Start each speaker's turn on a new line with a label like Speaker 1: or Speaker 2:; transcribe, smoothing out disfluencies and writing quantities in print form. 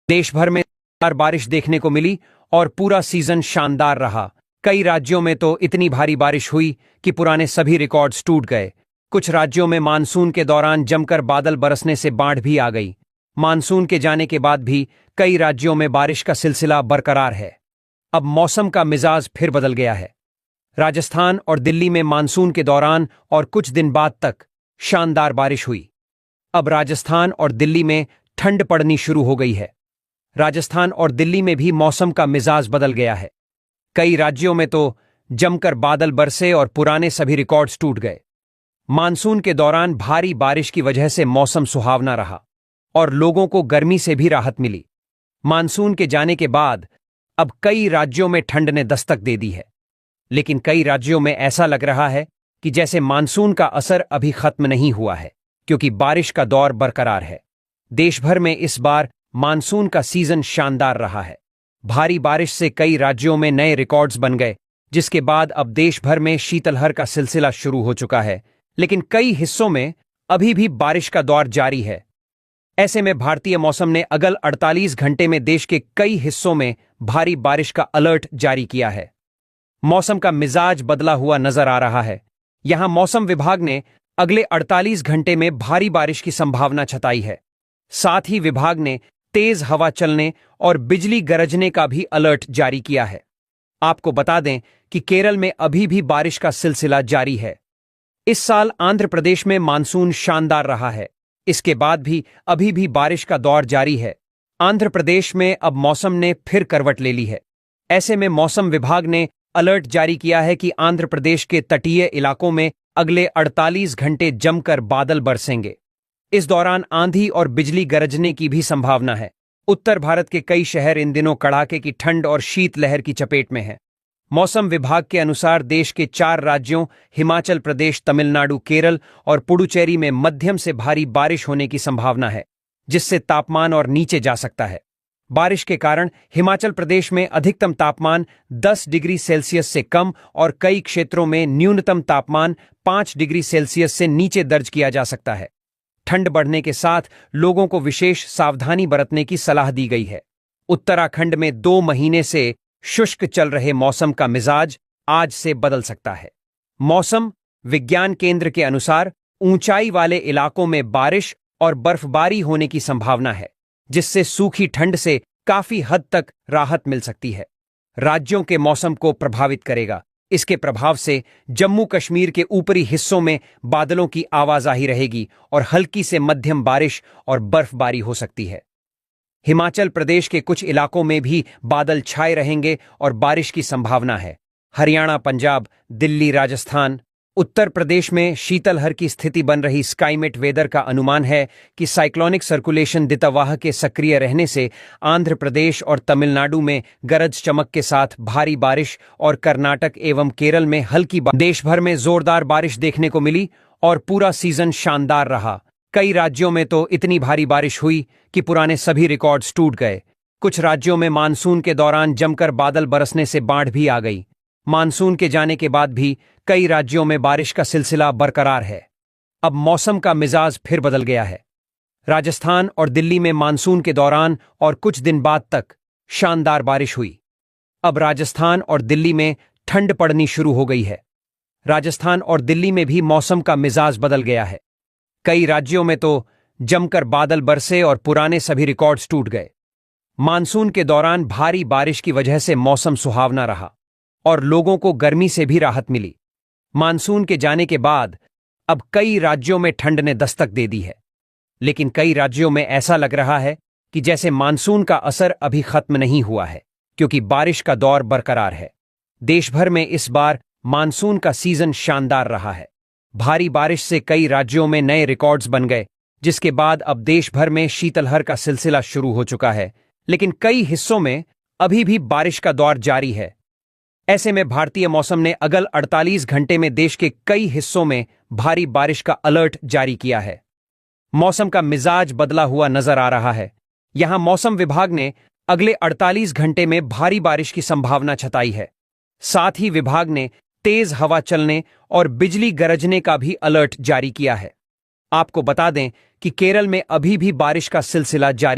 Speaker 1: देश भर में जोरदार बारिश देखने को मिली और पूरा सीजन शानदार रहा। कई राज्यों में तो इतनी भारी बारिश हुई कि पुराने सभी रिकॉर्ड्स टूट गए। कुछ राज्यों में मानसून के दौरान जमकर बादल बरसने से बाढ़ भी आ गई। मानसून के जाने के बाद भी कई राज्यों में बारिश का सिलसिला बरकरार है। अब मौसम का मिजाज फिर बदल गया है। राजस्थान और दिल्ली में मानसून के दौरान और कुछ दिन बाद तक शानदार बारिश हुई। अब राजस्थान और दिल्ली में ठंड पड़नी शुरू हो गई है। राजस्थान और दिल्ली में भी मौसम का मिजाज बदल गया है। कई राज्यों में तो जमकर बादल बरसे और पुराने सभी रिकॉर्ड्स टूट गए। मानसून के दौरान भारी बारिश की वजह से मौसम सुहावना रहा और लोगों को गर्मी से भी राहत मिली। मानसून के जाने के बाद अब कई राज्यों में ठंड ने दस्तक दे दी है, लेकिन कई राज्यों में ऐसा लग रहा है कि जैसे मानसून का असर अभी खत्म नहीं हुआ है, क्योंकि बारिश का दौर बरकरार है। देश भर में इस बार मानसून का सीजन शानदार रहा है। भारी बारिश से कई राज्यों में नए रिकॉर्ड्स बन गए, जिसके बाद अब देश भर में शीतलहर का सिलसिला शुरू हो चुका है, लेकिन कई हिस्सों में अभी भी बारिश का दौर जारी है। ऐसे में भारतीय मौसम ने अगले 48 घंटे में देश के कई हिस्सों में भारी बारिश का अलर्ट जारी किया है। मौसम का मिजाज बदला हुआ नजर आ रहा है। यहां मौसम विभाग ने अगले 48 घंटे में भारी बारिश की संभावना जताई है। साथ ही विभाग ने तेज हवा चलने और बिजली गरजने का भी अलर्ट जारी किया है। आपको बता दें कि केरल में अभी भी बारिश का सिलसिला जारी है। इस साल आंध्र प्रदेश में मानसून शानदार रहा है। इसके बाद भी अभी भी बारिश का दौर जारी है। आंध्र प्रदेश में अब मौसम ने फिर करवट ले ली है। ऐसे में मौसम विभाग ने अलर्ट जारी किया है कि आंध्र प्रदेश के तटीय इलाकों में अगले 48 घंटे जमकर बादल बरसेंगे। इस दौरान आंधी और बिजली गरजने की भी संभावना है। उत्तर भारत के कई शहर इन दिनों कड़ाके की ठंड और शीतलहर की चपेट में हैं। मौसम विभाग के अनुसार देश के 4 राज्यों हिमाचल प्रदेश, तमिलनाडु, केरल और पुडुचेरी में मध्यम से भारी बारिश होने की संभावना है, जिससे तापमान और नीचे जा सकता है। बारिश के कारण हिमाचल प्रदेश में अधिकतम तापमान 10 डिग्री सेल्सियस से कम और कई क्षेत्रों में न्यूनतम तापमान 5 डिग्री सेल्सियस से नीचे दर्ज किया जा सकता है। ठंड बढ़ने के साथ लोगों को विशेष सावधानी बरतने की सलाह दी गई है। उत्तराखंड में 2 महीने से शुष्क चल रहे मौसम का मिजाज आज से बदल सकता है। मौसम विज्ञान केंद्र के अनुसार ऊंचाई वाले इलाकों में बारिश और बर्फबारी होने की संभावना है, जिससे सूखी ठंड से काफी हद तक राहत मिल सकती है। राज्यों के मौसम को प्रभावित करेगा। इसके प्रभाव से जम्मू कश्मीर के ऊपरी हिस्सों में बादलों की आवाजाही रहेगी और हल्की से मध्यम बारिश और बर्फबारी हो सकती है। हिमाचल प्रदेश के कुछ इलाकों में भी बादल छाए रहेंगे और बारिश की संभावना है। हरियाणा, पंजाब, दिल्ली, राजस्थान, उत्तर प्रदेश में शीतलहर की स्थिति बन रही। स्काईमेट वेदर का अनुमान है कि साइक्लोनिक सर्कुलेशन दितवाह के सक्रिय रहने से आंध्र प्रदेश और तमिलनाडु में गरज चमक के साथ भारी बारिश और कर्नाटक एवं केरल में हल्की बारिश। देश भर में जोरदार बारिश देखने को मिली और पूरा सीजन शानदार रहा। कई राज्यों में तो इतनी भारी बारिश हुई कि पुराने सभी रिकॉर्ड्स टूट गए। कुछ राज्यों में मानसून के दौरान जमकर बादल बरसने से बाढ़ भी आ गई। मानसून के जाने के बाद भी कई राज्यों में बारिश का सिलसिला बरकरार है। अब मौसम का मिजाज फिर बदल गया है। राजस्थान और दिल्ली में मानसून के दौरान और कुछ दिन बाद तक शानदार बारिश हुई। अब राजस्थान और दिल्ली में ठंड पड़नी शुरू हो गई है। राजस्थान और दिल्ली में भी मौसम का मिजाज बदल गया है। कई राज्यों में तो जमकर बादल बरसे और पुराने सभी रिकॉर्ड्स टूट गए। मानसून के दौरान भारी बारिश की वजह से मौसम सुहावना रहा और लोगों को गर्मी से भी राहत मिली। मानसून के जाने के बाद अब कई राज्यों में ठंड ने दस्तक दे दी है, लेकिन कई राज्यों में ऐसा लग रहा है कि जैसे मानसून का असर अभी खत्म नहीं हुआ है, क्योंकि बारिश का दौर बरकरार है। देश भर में इस बार मानसून का सीजन शानदार रहा है। भारी बारिश से कई राज्यों में नए रिकॉर्ड्स बन गए, जिसके बाद अब देश भर में शीतलहर का सिलसिला शुरू हो चुका है, लेकिन कई हिस्सों में अभी भी बारिश का दौर जारी है। ऐसे में भारतीय मौसम ने अगले 48 घंटे में देश के कई हिस्सों में भारी बारिश का अलर्ट जारी किया है। मौसम का मिजाज बदला हुआ नजर आ रहा है। यहां मौसम विभाग ने अगले 48 घंटे में भारी बारिश की संभावना जताई है। साथ ही विभाग ने तेज हवा चलने और बिजली गरजने का भी अलर्ट जारी किया है। आपको बता दें कि केरल में अभी भी बारिश का सिलसिला जारी